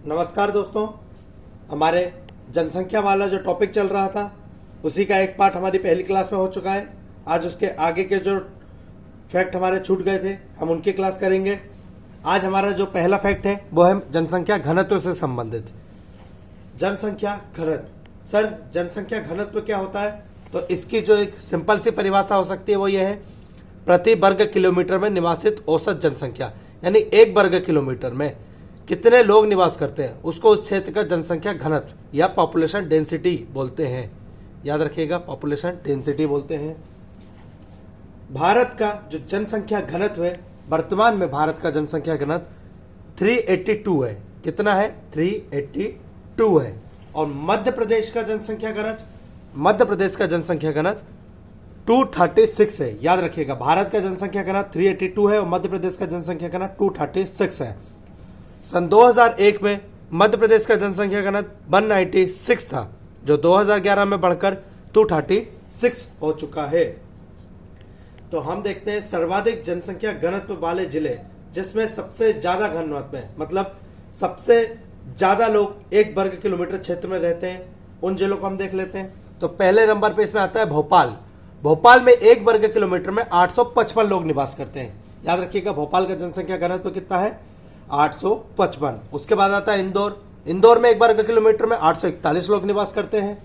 नमस्कार दोस्तों, हमारे जनसंख्या वाला जो टॉपिक चल रहा था उसी का एक पार्ट हमारी पहली क्लास में हो चुका है। आज उसके आगे के जो फैक्ट हमारे छूट गए थे हम उनकी क्लास करेंगे। आज हमारा जो पहला फैक्ट है वो है जनसंख्या घनत्व से संबंधित। जनसंख्या घनत्व। सर, जनसंख्या घनत्व क्या होता है? तो इसकी जो एक सिंपल सी परिभाषा हो सकती है वो ये है, प्रति वर्ग किलोमीटर में निवासित औसत जनसंख्या, यानी एक वर्ग किलोमीटर में कितने लोग निवास करते हैं उसको उस क्षेत्र का जनसंख्या घनत्व या पॉपुलेशन डेंसिटी बोलते हैं। याद रखिएगा, पॉपुलेशन डेंसिटी बोलते हैं। भारत का जो जनसंख्या घनत्व है, वर्तमान में भारत का जनसंख्या घनत्व 382 है। कितना है? 382 है। और मध्य प्रदेश का जनसंख्या घनत्व 236 है। याद रखिएगा, भारत का जनसंख्या घनत्व 382 है और मध्य प्रदेश का जनसंख्या घनत्व 236 है। सन 2001 में मध्य प्रदेश का जनसंख्या घनत्व 196 था, जो 2011 में बढ़कर 236 हो चुका है। तो हम देखते हैं सर्वाधिक जनसंख्या घनत्व वाले जिले, जिसमें सबसे ज्यादा घनत्व है, मतलब सबसे ज्यादा लोग एक वर्ग किलोमीटर क्षेत्र में रहते हैं, उन जिलों को हम देख लेते हैं। तो पहले नंबर पे इसमें आता है भोपाल। भोपाल में एक वर्ग किलोमीटर में 855 लोग निवास करते हैं। याद रखिएगा, भोपाल का जनसंख्या घनत्व कितना है? 855। उसके बाद आता है इंदौर। इंदौर में एक वर्ग किलोमीटर में 841 लोग निवास करते हैं।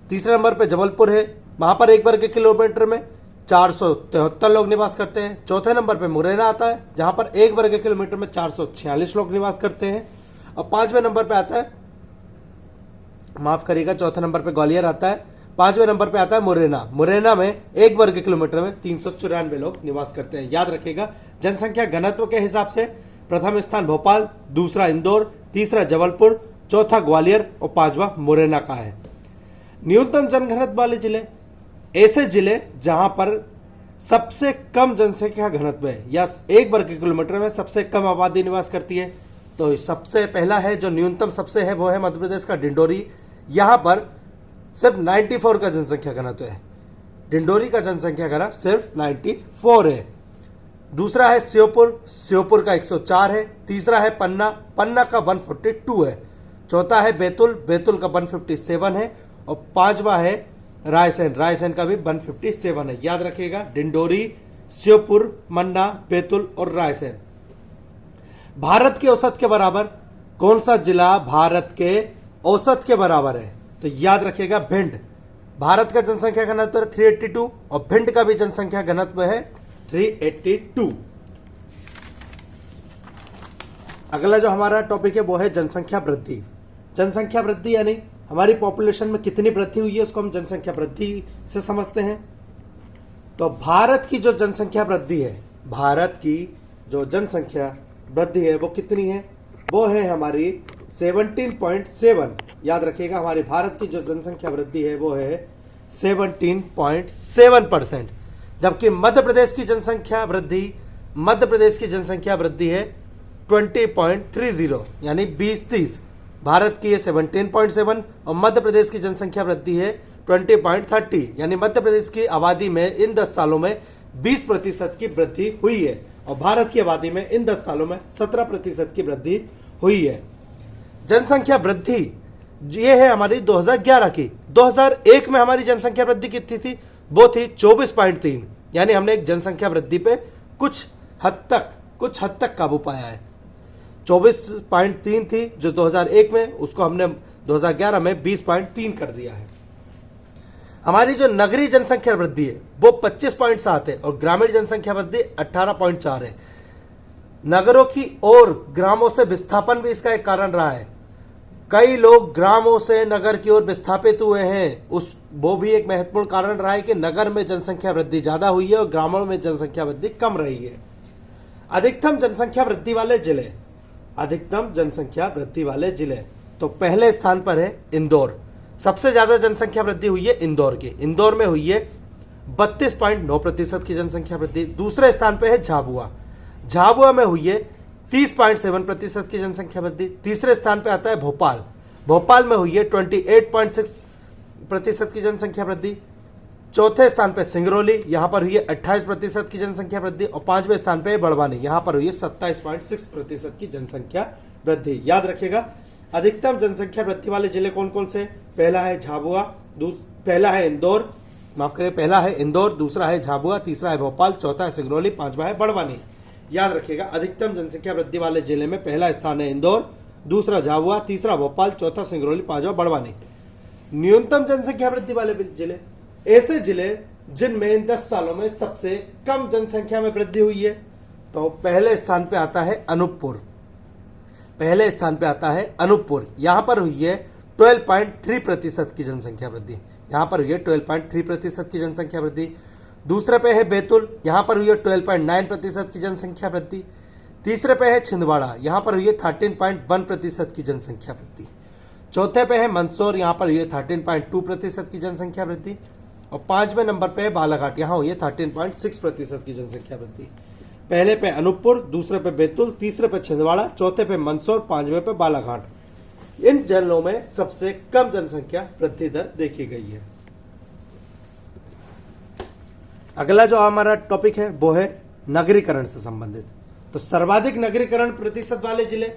तीसरे नंबर पे जबलपुर है, वहां पर एक वर्ग किलोमीटर में 473 लोग निवास करते हैं। चौथे नंबर पे मुरैना आता है, जहां पर एक वर्ग किलोमीटर में 446 लोग निवास करते हैं। और पांचवें नंबर पे आता है, माफ करिएगा, चौथे नंबर पे ग्वालियर आता है। पांचवें नंबर पे आता है मुरैना। मुरैना में एक वर्ग किलोमीटर में 394 लोग निवास करते हैं। याद रखिएगा, जनसंख्या घनत्व के हिसाब से प्रथम स्थान भोपाल, दूसरा इंदौर, तीसरा जबलपुर, चौथा ग्वालियर और पांचवा मुरैना का है। न्यूनतम जनघनत्व वाले जिले, ऐसे जिले जहां पर सबसे कम जनसंख्या घनत्व है या एक वर्ग किलोमीटर में सबसे कम आबादी निवास करती है, तो सबसे पहला है जो न्यूनतम सबसे है वो है मध्य प्रदेश का डिंडोरी। यहां पर सिर्फ 94 का जनसंख्या घनत्व है। डिंडोरी का जनसंख्या घनत्व सिर्फ 94 है। दूसरा है श्योपुर, श्योपुर का 104 है। तीसरा है पन्ना, पन्ना का 142 है। चौथा है बैतुल, बैतुल का 157 है। और पांचवा है रायसेन, रायसेन का भी 157 है। याद रखिएगा, डिंडोरी, श्योपुर, मन्ना, बैतुल और रायसेन। भारत के औसत के बराबर कौन सा जिला भारत के औसत के बराबर है? तो याद रखिएगा, भिंड। भारत का जनसंख्या घनत्व है 382 और भिंड का भी जनसंख्या घनत्व है 382। अगला जो हमारा टॉपिक है वो है जनसंख्या वृद्धि। जनसंख्या वृद्धि यानी हमारी पॉपुलेशन में कितनी वृद्धि हुई है उसको हम जनसंख्या वृद्धि से समझते हैं। तो भारत की जो जनसंख्या वृद्धि है, भारत की जो जनसंख्या वृद्धि है वो कितनी है? वो है हमारी 17.7। याद रखिएगा, हमारे भारत की जो जनसंख्या वृद्धि है वो है 17.7%। जबकि मध्य प्रदेश की जनसंख्या वृद्धि है 20.30, यानी 20-30। भारत की है 17.7 और मध्य प्रदेश की जनसंख्या वृद्धि है 20.30, यानी मध्य प्रदेश की आबादी में इन 10 सालों में 20% की वृद्धि हुई है और भारत की आबादी में इन 10 सालों में 17% की वृद्धि हुई है। जनसंख्या वृद्धि ये है हमारी 2011 की। 2001 में हमारी जनसंख्या वृद्धि कितनी थी? वो थी 24.3, यानी हमने एक जनसंख्या वृद्धि पे कुछ हद तक काबू पाया है। 24.3 थी जो 2001 में, उसको हमने 2011 में 20.3 कर दिया है। हमारी जो नगरीय जनसंख्या वृद्धि है वो 25.7 है और ग्रामीण जनसंख्या वृद्धि 18.4 है। नगरों की ओर ग्रामों से विस्थापन भी इसका एक कारण रहा है। कई लोग ग्रामों से नगर की ओर विस्थापित हुए हैं, वो भी एक महत्वपूर्ण कारण रहा है कि नगर में जनसंख्या वृद्धि ज्यादा हुई है और ग्रामों में जनसंख्या वृद्धि कम रही है। अधिकतम जनसंख्या वृद्धि वाले जिले, तो पहले स्थान पर है इंदौर। सबसे ज्यादा जनसंख्या वृद्धि हुई है इंदौर की। इंदौर में हुई है 32.9% की जनसंख्या वृद्धि। दूसरे स्थान पर है झाबुआ, झाबुआ में हुई है 30.7% की जनसंख्या वृद्धि। तीसरे स्थान पर आता है भोपाल, भोपाल में हुई है 28.6% की जनसंख्या वृद्धि। चौथे स्थान पे सिंगरौली, यहां पर हुई है 28% की जनसंख्या वृद्धि और पांचवें स्थान पे बड़वानी, यहां पर हुई है 27.6% की जनसंख्या वृद्धि। याद रखिएगा अधिकतम जनसंख्या वृद्धि वाले जिले कौन कौन से? पहला है झाबुआ, पहला है इंदौर, माफ करिए, पहला है इंदौर, दूसरा है झाबुआ, तीसरा है भोपाल, चौथा है सिंगरौली, पांचवा है बड़वानी। याद रखिएगा अधिकतम जनसंख्या वृद्धि वाले जिले में पहला स्थान है इंदौर, दूसरा झाबुआ, तीसरा भोपाल, चौथा सिंगरौली, पांचवा बड़वानी। न्यूनतम जनसंख्या वृद्धि वाले जिले, ऐसे जिले जिनमें इन 10 सालों में सबसे कम जनसंख्या में वृद्धि हुई है, तो पहले स्थान पे आता है अनूपपुर। पहले स्थान पे आता है अनूपपुर, यहां पर हुई है 12.3% की जनसंख्या वृद्धि। यहां पर हुई है 12.3% की जनसंख्या वृद्धि। दूसरे पे है बैतूल, यहां पर हुई है 12.9% की जनसंख्या वृद्धि। तीसरे पे है छिंदवाड़ा, यहां पर हुई है 13.1% की जनसंख्या वृद्धि। चौथे पे है मंदसौर, यहां पर हुई है 13.2% की जनसंख्या वृद्धि। और पांचवें नंबर पे है बालाघाट, यहां हुई है 13.6% की जनसंख्या वृद्धि। पहले पे अनूपपुर, दूसरे पे बैतूल, तीसरे पे छिंदवाड़ा, चौथे पे मंदसौर, पांचवें पे बालाघाट। इन जिलों में सबसे कम जनसंख्या वृद्धि दर देखी गई है। अगला जो हमारा टॉपिक है वो है नगरीकरण से संबंधित। तो सर्वाधिक नगरीकरण प्रतिशत वाले जिले,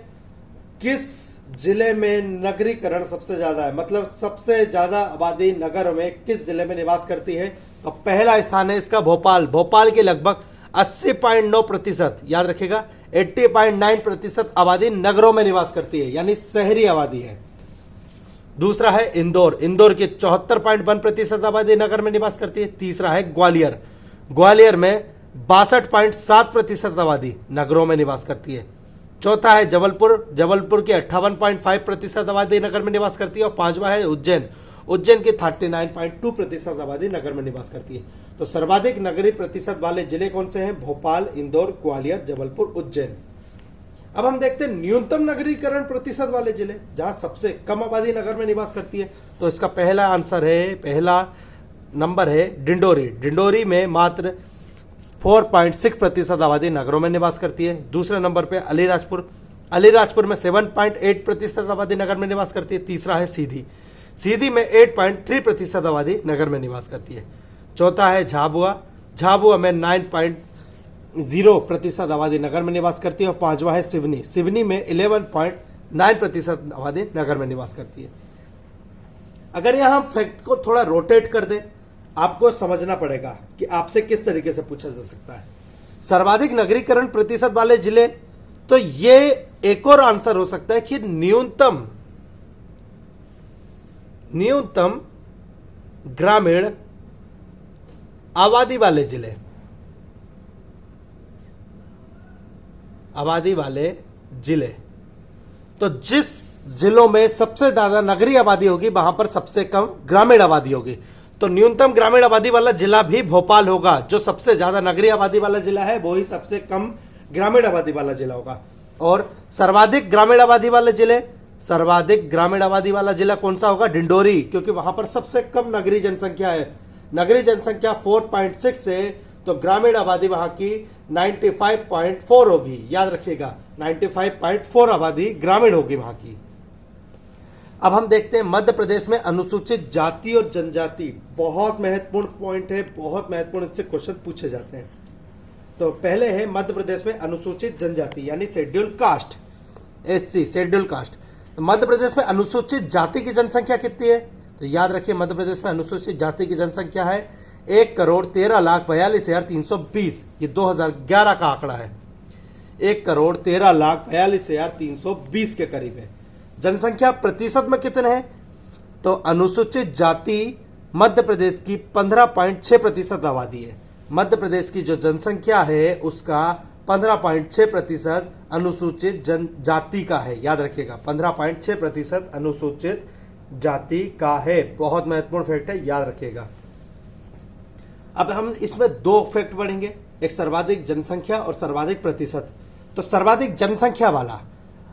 किस जिले में नगरीकरण सबसे ज्यादा है, मतलब सबसे ज्यादा आबादी नगर में किस जिले में निवास करती है? तो पहला स्थान है इसका भोपाल। भोपाल के लगभग 80.9%, याद रखिएगा 80.9% आबादी नगरों में निवास करती है, यानी शहरी आबादी है। दूसरा है इंदौर, इंदौर की 74.1% आबादी नगर में निवास करती है। तीसरा है ग्वालियर, ग्वालियर में 62.7% आबादी नगरों में निवास करती है। चौथा है जबलपुर, जबलपुर की 58.5% आबादी नगर में निवास करती है। और पांचवा है उज्जैन, उज्जैन की 39.2% आबादी नगर में निवास करती है। तो सर्वाधिक नगरीय प्रतिशत वाले जिले कौन से हैं? भोपाल, इंदौर, ग्वालियर, जबलपुर, उज्जैन। अब हम देखते हैं न्यूनतम नगरीकरण प्रतिशत वाले जिले, जहां सबसे कम आबादी नगर में निवास करती है। तो इसका पहला आंसर है, पहला नंबर है डिंडोरी। डिंडोरी में मात्र 4.6% आबादी नगरों में निवास करती है। दूसरे नंबर पे अलीराजपुर, अलीराजपुर में 7.8% आबादी नगर में निवास करती है। तीसरा है सीधी, सीधी में 8.3% आबादी नगर में निवास करती है। चौथा है झाबुआ, झाबुआ में 9.0% आबादी नगर में निवास करती है। और पांचवा है सिवनी, सिवनी में 11.9% आबादी नगर में निवास करती है। अगर यहां हम फैक्ट को थोड़ा रोटेट कर दें, आपको समझना पड़ेगा कि आपसे किस तरीके से पूछा जा सकता है। सर्वाधिक नगरीकरण प्रतिशत वाले जिले, तो ये एक और आंसर हो सकता है कि न्यूनतम ग्रामीण आबादी वाले जिले, आबादी वाले जिले, तो जिस जिलों में सबसे ज्यादा नगरीय आबादी होगी वहां पर सबसे कम ग्रामीण आबादी होगी। तो न्यूनतम ग्रामीण आबादी वाला जिला भी भोपाल होगा। जो सबसे ज्यादा नगरीय आबादी वाला जिला है वो ही सबसे कम ग्रामीण आबादी वाला जिला होगा। और सर्वाधिक ग्रामीण आबादी वाले जिले, सर्वाधिक ग्रामीण आबादी वाला जिला कौन सा होगा? डिंडोरी, क्योंकि वहां पर सबसे कम नगरीय जनसंख्या है। नगरीय जनसंख्या 4.6 है, तो ग्रामीण आबादी वहां की 95.4 होगी। याद रखिएगा 95.4 आबादी ग्रामीण होगी वहां की। अब हम देखते हैं मध्य प्रदेश में अनुसूचित जाति और जनजाति, बहुत महत्वपूर्ण पॉइंट है, बहुत महत्वपूर्ण, इससे क्वेश्चन पूछे जाते हैं। तो पहले है मध्य प्रदेश में अनुसूचित जनजाति यानी schedule caste, SC, schedule caste. Madhya Pradesh में अनुसूचित जाति की जनसंख्या कितनी है? तो याद रखिए मध्य प्रदेश में अनुसूचित जाति की जनसंख्या है 1,13,42,320। ये 2011 का आंकड़ा है, 1,13,42,320 के करीब है। जनसंख्या प्रतिशत में कितने हैं? तो अनुसूचित जाति मध्य प्रदेश की 15.6% आबादी है। मध्य प्रदेश की जो जनसंख्या है उसका 15.6% अनुसूचित जनजाति का है। याद रखिएगा 15.6% अनुसूचित जाति का है। बहुत महत्वपूर्ण फैक्ट है, याद रखिएगा। अब हम इसमें दो फैक्ट पढ़ेंगे, एक सर्वाधिक जनसंख्या और सर्वाधिक प्रतिशत। तो सर्वाधिक जनसंख्या वाला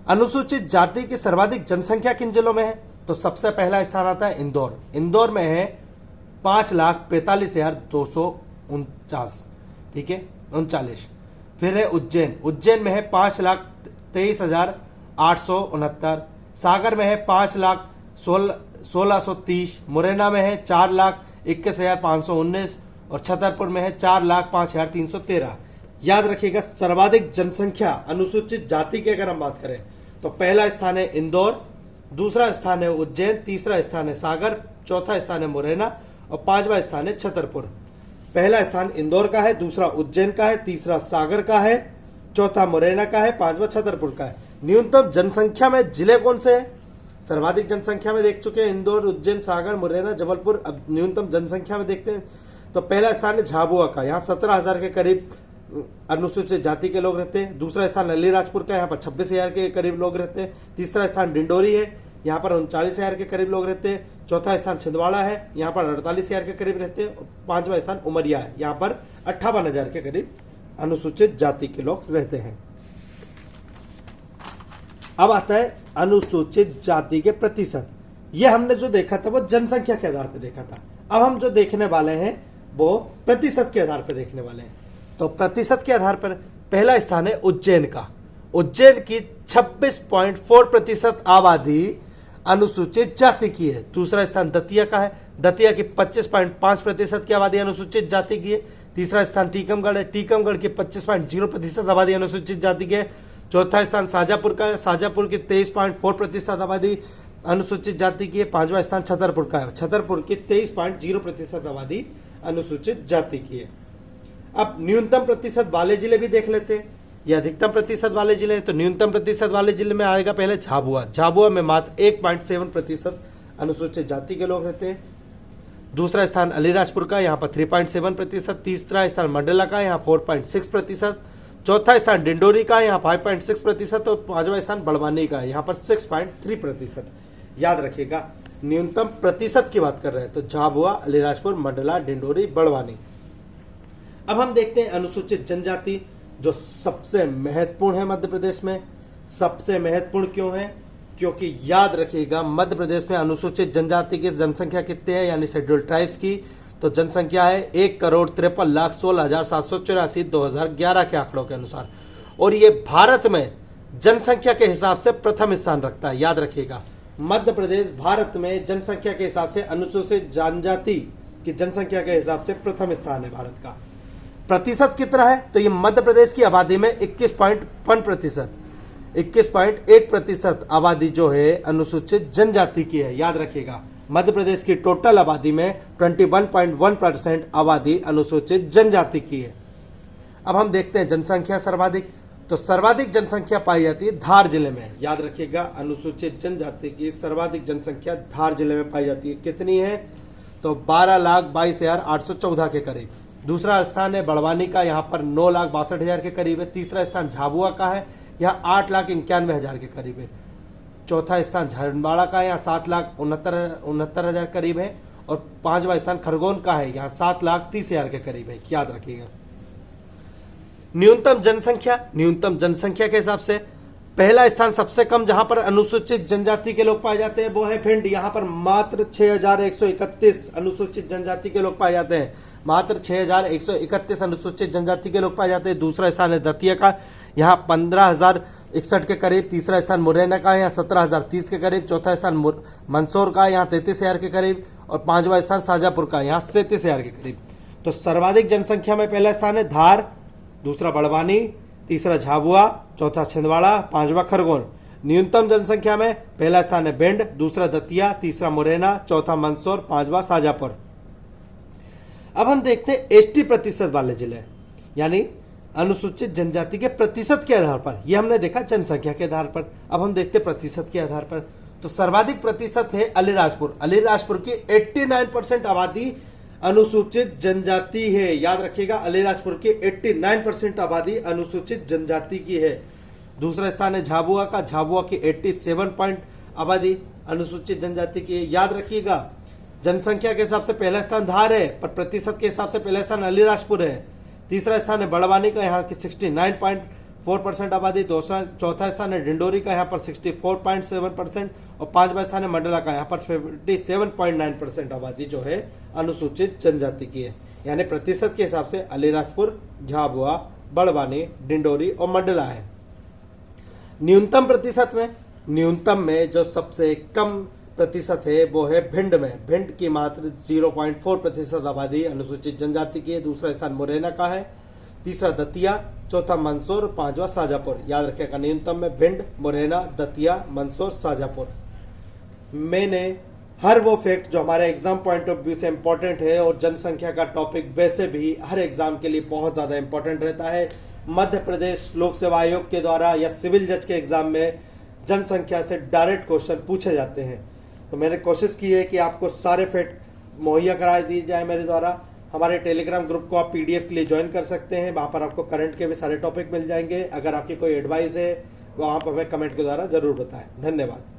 अनुसूचित जाति की सर्वाधिक जनसंख्या किन जिलों में है? तो सबसे पहला स्थान आता है इंदौर, इंदौर में है 5,45,249, ठीक है 39। फिर है उज्जैन, उज्जैन में है 5,23,869। सागर में है 5,16,30। मुरैना में है 4,21,519 और छतरपुर में है 4,05,313। याद रखिएगा सर्वाधिक जनसंख्या अनुसूचित जाति की अगर हम बात करें तो पहला स्थान है इंदौर, दूसरा स्थान है उज्जैन, तीसरा स्थान है सागर, चौथा स्थान है मुरैना और पांचवा स्थान है छतरपुर। पहला स्थान इंदौर का है, दूसरा उज्जैन का है, तीसरा सागर का है, चौथा मुरैना का है, पांचवा छतरपुर का है। न्यूनतम जनसंख्या में जिले कौन से हैं? सर्वाधिक जनसंख्या में देख चुके हैं इंदौर, उज्जैन, सागर, मुरैना, जबलपुर। अब न्यूनतम जनसंख्या में देखते हैं तो पहला स्थान है झाबुआ का, यहाँ 17,000 के करीब अनुसूचित जाति के लोग रहते हैं। दूसरा स्थान अलीराजपुर का, यहाँ पर 26,000 के करीब लोग रहते हैं। तीसरा स्थान डिंडोरी है, यहाँ पर 39,000 के करीब लोग रहते हैं। चौथा स्थान छिंदवाड़ा है, यहाँ पर 48,000 के करीब रहते हैं। और पांचवा स्थान उमरिया है, यहाँ पर 58,000 के करीब अनुसूचित जाति के लोग रहते हैं। अब आता है अनुसूचित जाति के प्रतिशत। यह हमने जो देखा था वो जनसंख्या के आधार पर देखा था। अब हम जो देखने वाले हैं वो प्रतिशत के आधार पर देखने वाले हैं। तो प्रतिशत के आधार पर पहला स्थान है उज्जैन का। उज्जैन की 26.4% आबादी अनुसूचित जाति की है। दूसरा स्थान दतिया का है, दतिया की 25.5% की आबादी अनुसूचित जाति की है। तीसरा स्थान टीकमगढ़ है, टीकमगढ़ की 25.0% आबादी अनुसूचित जाति की है। चौथा स्थान शाजापुर का है, शाजापुर की 23.4% आबादी अनुसूचित जाति की है। पांचवा स्थान छतरपुर का है, छतरपुर की 23.0% आबादी अनुसूचित जाति की है। अब न्यूनतम प्रतिशत वाले जिले भी देख लेते हैं, ये अधिकतम प्रतिशत वाले जिले हैं। तो न्यूनतम प्रतिशत वाले जिले में आएगा पहले झाबुआ। झाबुआ में मात्र 1.7% अनुसूचित जाति के लोग रहते हैं। दूसरा स्थान अलीराजपुर का, यहाँ पर 3.7%। तीसरा स्थान मंडला का, यहाँ 4.6%। चौथा स्थान डिंडोरी का, यहाँ 5.6%। और पांचवा स्थान बड़वानी का है, यहाँ पर 6.3%। याद रखिएगा, न्यूनतम प्रतिशत की बात कर रहे हैं तो झाबुआ, अलीराजपुर, मंडला, डिंडोरी, बड़वानी। अब हम देखते हैं अनुसूचित जनजाति जो सबसे महत्वपूर्ण है मध्य प्रदेश में। सबसे महत्वपूर्ण क्यों है? क्योंकि याद रखिएगा मध्य प्रदेश में अनुसूचित जनजाति की जनसंख्या कितनी है, यानी शेड्यूल ट्राइब्स की तो जनसंख्या है 1,53,16,784 2011 के आंकड़ों के अनुसार। और ये भारत में जनसंख्या के हिसाब से प्रथम स्थान रखता है। याद रखिएगा मध्य प्रदेश भारत में जनसंख्या के हिसाब से अनुसूचित जनजाति की जनसंख्या के हिसाब से प्रथम स्थान है भारत का। प्रतिशत कितना है? तो ये मध्य प्रदेश की आबादी में 21.1% आबादी जो है अनुसूचित जनजाति की है। याद रखिएगा मध्य प्रदेश की टोटल आबादी में 21.1% आबादी अनुसूचित जनजाति की है। अब हम देखते हैं जनसंख्या सर्वाधिक। तो सर्वाधिक जनसंख्या पाई जाती है धार जिले में। याद रखिएगा अनुसूचित जनजाति की सर्वाधिक जनसंख्या धार जिले में पाई जाती है। कितनी है? तो 12,22,814 के करीब। दूसरा स्थान है बड़वानी का, यहाँ पर 9,62,000 के करीब है। तीसरा स्थान झाबुआ का है, यहाँ 8,91,000 के करीब है। चौथा स्थान झरनवाड़ा का है, यहाँ 7,69,000 करीब है। और पांचवा स्थान खरगोन का है, यहाँ 7,30,000 के करीब है। याद रखिएगा न्यूनतम जनसंख्या के हिसाब से पहला स्थान सबसे कम जहां पर अनुसूचित जनजाति के लोग पाए जाते हैं वो है भिंड। यहाँ पर मात्र 6,131 अनुसूचित जनजाति के लोग पाए जाते हैं। मात्र 6,131 अनुसूचित जनजाति के लोग पाए जाते हैं। दूसरा स्थान है दतिया का, यहाँ 15,061 के करीब। तीसरा स्थान मुरैना का है, यहाँ 17,030 के करीब। चौथा स्थान मंदसौर का है, यहाँ 33,000 के करीब। और पांचवा स्थान शाजापुर का है, यहाँ 37,000 के करीब। तो सर्वाधिक जनसंख्या में पहला स्थान है धार, दूसरा बड़वानी, तीसरा झाबुआ, चौथा छिंदवाड़ा, पांचवा खरगोन। न्यूनतम जनसंख्या में पहला स्थान है भिंड, दूसरा दतिया, तीसरा मुरैना, चौथा मंदसौर, पांचवा शाजापुर। अब हम देखते हैं एसटी प्रतिशत वाले जिले, यानी अनुसूचित जनजाति के प्रतिशत के आधार पर। यह हमने देखा जनसंख्या के आधार पर। अब हम देखते हैं प्रतिशत के आधार पर। तो सर्वाधिक प्रतिशत है अलीराजपुर। अलीराजपुर की 89% आबादी अनुसूचित जनजाति है। याद रखिएगा अलीराजपुर की 89% आबादी अनुसूचित जनजाति की है। दूसरा स्थान है झाबुआ का, झाबुआ की 87 आबादी अनुसूचित जनजाति की है। याद रखिएगा जनसंख्या के हिसाब से पहला स्थान धार है, पर प्रतिशत के हिसाब से पहला स्थान अलीराजपुर है। तीसरा स्थान है बड़वानी का, यहाँ की 69.4% आबादी। चौथा स्थान है डिंडोरी का, यहाँ पर 64.7%। और पांचवा स्थान है मंडला का, यहाँ पर 57.9% आबादी जो है अनुसूचित जनजाति की है। यानी प्रतिशत के हिसाब से अलीराजपुर, झाबुआ, बड़वानी, डिंडोरी और मंडला है। न्यूनतम प्रतिशत में, न्यूनतम में जो सबसे कम प्रतिशत है वो है भिंड में। भिंड की मात्र 0.4% आबादी अनुसूचित जनजाति की है। दूसरा स्थान मुरैना का है, तीसरा दतिया, चौथा मंदसौर, पांचवा शाजापुर। याद रखिएगा न्यूनतम में भिंड, मुरैना, दतिया, मंदसौर, शाजापुर। मैंने हर वो फैक्ट जो हमारे एग्जाम पॉइंट ऑफ व्यू से इंपॉर्टेंट है, और जनसंख्या का टॉपिक वैसे भी हर एग्जाम के लिए बहुत ज़्यादा इंपॉर्टेंट रहता है। मध्य प्रदेश लोक सेवा आयोग के द्वारा या सिविल जज के एग्जाम में जनसंख्या से डायरेक्ट क्वेश्चन पूछे जाते हैं। तो मैंने कोशिश की है कि आपको सारे फैक्ट मुहैया करा दिए जाए मेरे द्वारा। हमारे टेलीग्राम ग्रुप को आप पीडीएफ के लिए ज्वाइन कर सकते हैं, वहाँ पर आपको करंट के भी सारे टॉपिक मिल जाएंगे। अगर आपकी कोई एडवाइस है वो आप हमें कमेंट के द्वारा जरूर बताएं। धन्यवाद।